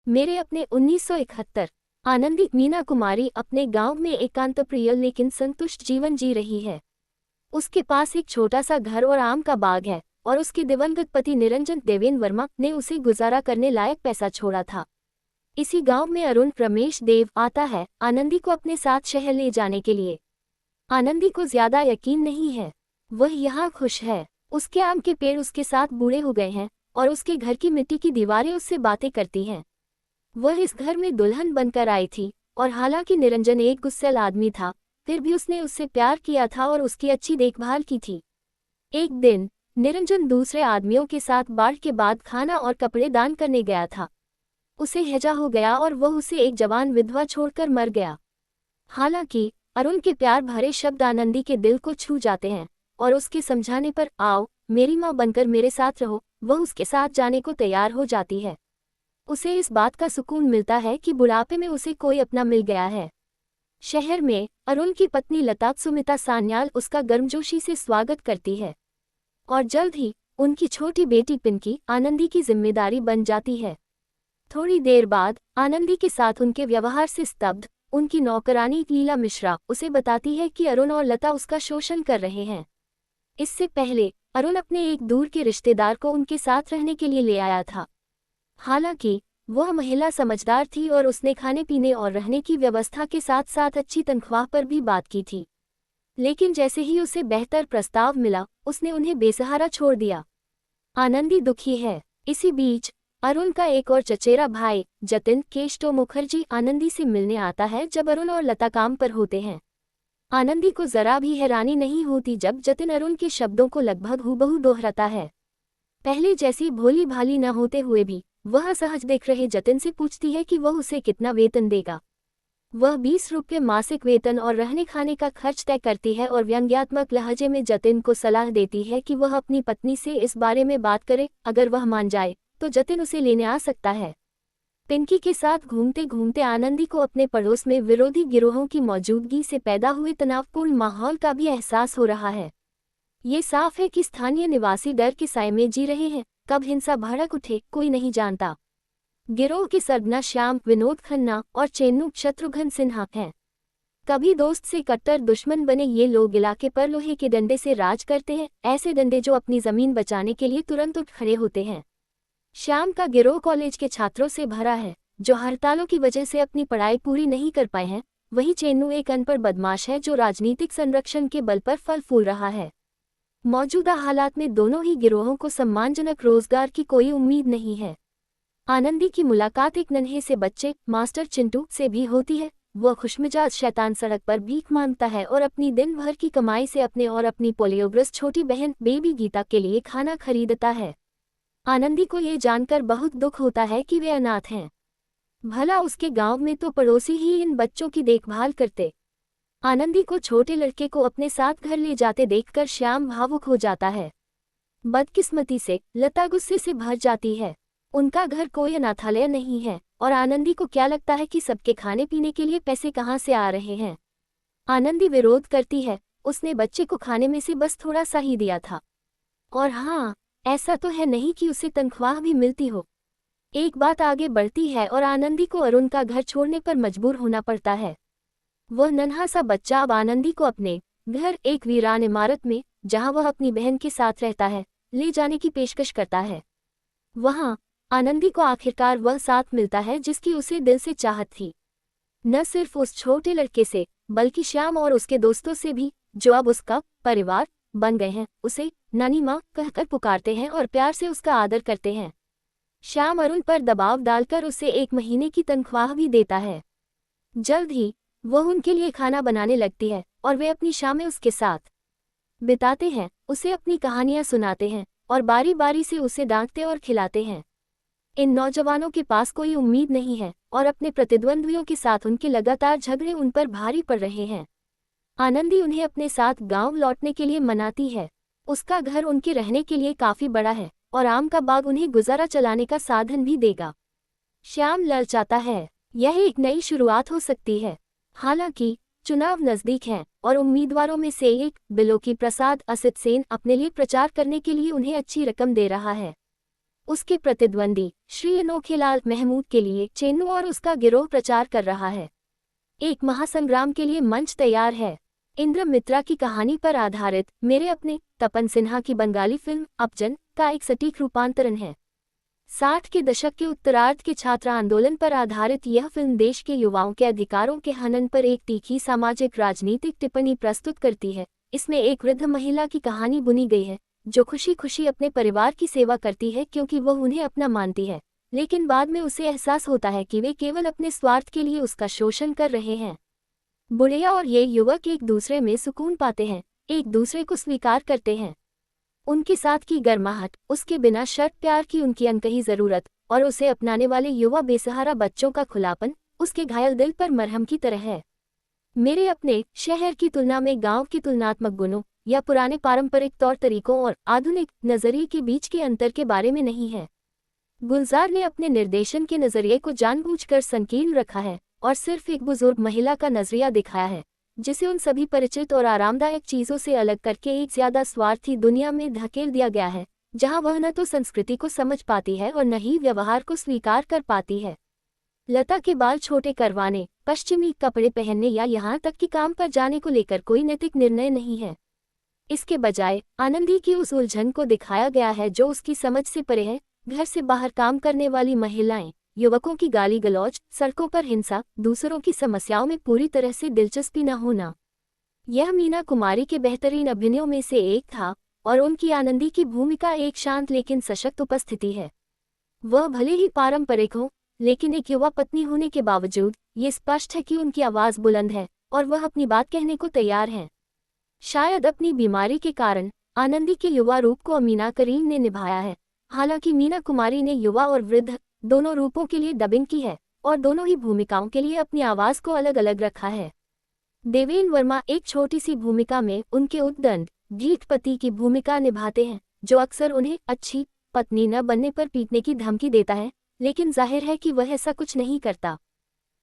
मेरे अपने 1971। आनंदी मीना कुमारी अपने गांव में एकांत प्रिय लेकिन संतुष्ट जीवन जी रही है। उसके पास एक छोटा सा घर और आम का बाग है और उसके दिवंगत पति निरंजन देवेन वर्मा ने उसे गुजारा करने लायक पैसा छोड़ा था। इसी गांव में अरुण रमेश देव आता है आनंदी को अपने साथ शहर ले जाने के लिए। आनंदी को ज्यादा यकीन नहीं है, वह यहाँ खुश है। उसके आम के पेड़ उसके साथ बूढ़े हो गए हैं और उसके घर की मिट्टी की दीवारें उससे बातें करती हैं। वह इस घर में दुल्हन बनकर आई थी और हालांकि निरंजन एक गुस्सैल आदमी था, फिर भी उसने उससे प्यार किया था और उसकी अच्छी देखभाल की थी। एक दिन निरंजन दूसरे आदमियों के साथ बाढ़ के बाद खाना और कपड़े दान करने गया था। उसे हैजा हो गया और वह उसे एक जवान विधवा छोड़कर मर गया। हालांकि अरुण के प्यार भरे शब्द आनंदी के दिल को छू जाते हैं और उसके समझाने पर आओ मेरी माँ बनकर मेरे साथ रहो, वह उसके साथ जाने को तैयार हो जाती है। उसे इस बात का सुकून मिलता है कि बुढ़ापे में उसे कोई अपना मिल गया है। शहर में अरुण की पत्नी लता सुमिता सान्याल उसका गर्मजोशी से स्वागत करती है और जल्द ही उनकी छोटी बेटी पिंकी आनंदी की जिम्मेदारी बन जाती है। थोड़ी देर बाद आनंदी के साथ उनके व्यवहार से स्तब्ध उनकी नौकरानी लीला मिश्रा उसे बताती है कि अरुण और लता उसका शोषण कर रहे हैं। इससे पहले अरुण अपने एक दूर के रिश्तेदार को उनके साथ रहने के लिए ले आया था। हालांकि वह महिला समझदार थी और उसने खाने पीने और रहने की व्यवस्था के साथ साथ अच्छी तनख्वाह पर भी बात की थी। लेकिन जैसे ही उसे बेहतर प्रस्ताव मिला उसने उन्हें बेसहारा छोड़ दिया। आनंदी दुखी है। इसी बीच अरुण का एक और चचेरा भाई जतिन केशटो मुखर्जी आनंदी से मिलने आता है जब अरुण और लता काम पर होते हैं। आनंदी को जरा भी हैरानी नहीं होती जब जतिन अरुण के शब्दों को लगभग हूबहू दोहराता है। पहले जैसी भोली भाली न होते हुए भी वह सहज देख रहे जतिन से पूछती है कि वह उसे कितना वेतन देगा। वह 20 रुपये मासिक वेतन और रहने खाने का खर्च तय करती है और व्यंग्यात्मक लहजे में जतिन को सलाह देती है कि वह अपनी पत्नी से इस बारे में बात करे, अगर वह मान जाए तो जतिन उसे लेने आ सकता है। पिंकी के साथ घूमते घूमते आनंदी को अपने पड़ोस में विरोधी गिरोहों की मौजूदगी से पैदा हुए तनावपूर्ण माहौल का भी एहसास हो रहा है। ये साफ है कि स्थानीय निवासी डर के साए में जी रहे हैं, कब हिंसा भड़क उठे कोई नहीं जानता। गिरोह के सरगना श्याम, विनोद खन्ना और चेन्नू शत्रुघ्न सिन्हा हैं। कभी दोस्त से कट्टर दुश्मन बने ये लोग इलाके पर लोहे के डंडे से राज करते हैं, ऐसे डंडे जो अपनी जमीन बचाने के लिए तुरंत उठ खड़े होते हैं। श्याम का गिरोह कॉलेज के छात्रों से भरा है जो हड़तालों की वजह से अपनी पढ़ाई पूरी नहीं कर पाए हैं। वहीं चेन्नू एक अनपढ़ बदमाश है जो राजनीतिक संरक्षण के बल पर फल फूल रहा है। मौजूदा हालात में दोनों ही गिरोहों को सम्मानजनक रोजगार की कोई उम्मीद नहीं है। आनंदी की मुलाकात एक नन्हे से बच्चे मास्टर चिंटू से भी होती है। वह खुशमिजाज शैतान सड़क पर भीख मांगता है और अपनी दिन भर की कमाई से अपने और अपनी पोलियोग्रस्त छोटी बहन बेबी गीता के लिए खाना खरीदता है। आनंदी को ये जानकर बहुत दुख होता है कि वे अनाथ हैं। भला उसके गांव में तो पड़ोसी ही इन बच्चों की देखभाल करते। आनंदी को छोटे लड़के को अपने साथ घर ले जाते देखकर श्याम भावुक हो जाता है। बदकिस्मती से लता गुस्से से भर जाती है। उनका घर कोई अनाथालय नहीं है और आनंदी को क्या लगता है कि सबके खाने पीने के लिए पैसे कहाँ से आ रहे हैं। आनंदी विरोध करती है, उसने बच्चे को खाने में से बस थोड़ा सा ही दिया था। और हाँ, ऐसा तो है नहीं कि उसे तनख्वाह भी मिलती हो। एक बात आगे बढ़ती है और आनंदी को अरुण का घर छोड़ने पर मजबूर होना पड़ता है। वह नन्हा सा बच्चा अब आनंदी को अपने घर, एक वीरान इमारत में जहां वह अपनी बहन के साथ रहता है, ले जाने की पेशकश करता है। वहां आनंदी को आखिरकार वह साथ मिलता है जिसकी उसे दिल से चाहत थी। न सिर्फ उस छोटे लड़के से बल्कि श्याम और उसके दोस्तों से भी, जो अब उसका परिवार बन गए हैं। उसे नानी माँ कहकर पुकारते हैं और प्यार से उसका आदर करते हैं। श्याम अरुण पर दबाव डालकर उसे 1 महीने की तनख्वाह भी देता है। जल्द ही वह उनके लिए खाना बनाने लगती है और वे अपनी शामें उसके साथ बिताते हैं, उसे अपनी कहानियां सुनाते हैं और बारी बारी से उसे डांटते और खिलाते हैं। इन नौजवानों के पास कोई उम्मीद नहीं है और अपने प्रतिद्वंद्वियों के साथ उनके लगातार झगड़े उन पर भारी पड़ रहे हैं। आनंदी उन्हें अपने साथ गांव लौटने के लिए मनाती है। उसका घर उनके रहने के लिए काफी बड़ा है और आम का बाग उन्हें गुजारा चलाने का साधन भी देगा। श्याम ललचाता है, यह एक नई शुरुआत हो सकती है। हालांकि चुनाव नजदीक हैं और उम्मीदवारों में से एक बिलोकी प्रसाद असित सेन अपने लिए प्रचार करने के लिए उन्हें अच्छी रकम दे रहा है। उसके प्रतिद्वंदी श्री अनोखेलाल महमूद के लिए चेन्नू और उसका गिरोह प्रचार कर रहा है। एक महासंग्राम के लिए मंच तैयार है। इंद्र मित्रा की कहानी पर आधारित मेरे अपने तपन सिन्हा की बंगाली फिल्म अपजन का एक सटीक रूपांतरण है। 60 के दशक के उत्तरार्ध के छात्र आंदोलन पर आधारित यह फिल्म देश के युवाओं के अधिकारों के हनन पर एक तीखी सामाजिक राजनीतिक टिप्पणी प्रस्तुत करती है। इसमें एक वृद्ध महिला की कहानी बुनी गई है जो खुशी खुशी अपने परिवार की सेवा करती है क्योंकि वह उन्हें अपना मानती है, लेकिन बाद में उसे एहसास होता है कि वे केवल अपने स्वार्थ के लिए उसका शोषण कर रहे हैं। बुढ़िया और ये युवक एक दूसरे में सुकून पाते हैं, एक दूसरे को स्वीकार करते हैं। उनके साथ की गर्माहट, उसके बिना शर्त प्यार की उनकी अनकही जरूरत और उसे अपनाने वाले युवा बेसहारा बच्चों का खुलापन उसके घायल दिल पर मरहम की तरह है। मेरे अपने शहर की तुलना में गांव के तुलनात्मक गुणों या पुराने पारंपरिक तौर तरीकों और आधुनिक नजरिए के बीच के अंतर के बारे में नहीं है। गुलजार ने अपने निर्देशन के नजरिए को जानबूझकर संकीर्ण रखा है और सिर्फ एक बुजुर्ग महिला का नजरिया दिखाया है जिसे उन सभी परिचित और आरामदायक चीजों से अलग करके एक ज्यादा स्वार्थी दुनिया में धकेल दिया गया है, जहां वह न तो संस्कृति को समझ पाती है और न ही व्यवहार को स्वीकार कर पाती है। लता के बाल छोटे करवाने, पश्चिमी कपड़े पहनने या यहाँ तक कि काम पर जाने को लेकर कोई नैतिक निर्णय नहीं है। इसके बजाय आनंदी की उस उलझन को दिखाया गया है जो उसकी समझ से परे है। घर से बाहर काम करने वाली महिलाएं, युवकों की गाली गलौज, सड़कों पर हिंसा, दूसरों की समस्याओं में पूरी तरह से दिलचस्पी न होना। यह मीना कुमारी के बेहतरीन अभिनयों में से एक था और उनकी आनंदी की भूमिका एक शांत लेकिन सशक्त उपस्थिति है। वह भले ही पारंपरिक हो, लेकिन एक युवा पत्नी होने के बावजूद ये स्पष्ट है कि उनकी आवाज़ बुलंद है और वह अपनी बात कहने को तैयार हैं। शायद अपनी बीमारी के कारण आनंदी के युवा रूप को अमीना करीम ने निभाया है। हालांकि मीना कुमारी ने युवा और वृद्ध दोनों रूपों के लिए डबिंग की है और दोनों ही भूमिकाओं के लिए अपनी आवाज़ को अलग अलग रखा है। देवेन वर्मा एक छोटी सी भूमिका में उनके उद्दंड ढीठ पति की भूमिका निभाते हैं जो अक्सर उन्हें अच्छी पत्नी न बनने पर पीटने की धमकी देता है, लेकिन जाहिर है कि वह ऐसा कुछ नहीं करता।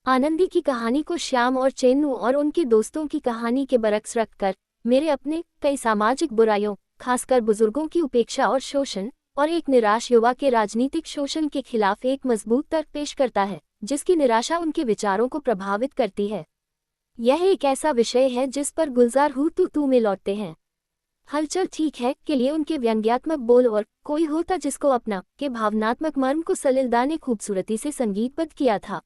आनंदी की कहानी को श्याम और चेन्नू और उनके दोस्तों की कहानी के बरक्स रखकर मेरे अपने कई सामाजिक बुराइयों, खासकर बुजुर्गों की उपेक्षा और शोषण और एक निराश युवा के राजनीतिक शोषण के खिलाफ एक मजबूत तर्क पेश करता है जिसकी निराशा उनके विचारों को प्रभावित करती है। यह एक ऐसा विषय है जिस पर गुलजार हू तू में लौटते हैं। हलचल ठीक है के लिए उनके व्यंग्यात्मक बोल और कोई होता जिसको अपना के भावनात्मक मर्म को सलिलदा ने खूबसूरती से संगीतबद्ध किया था।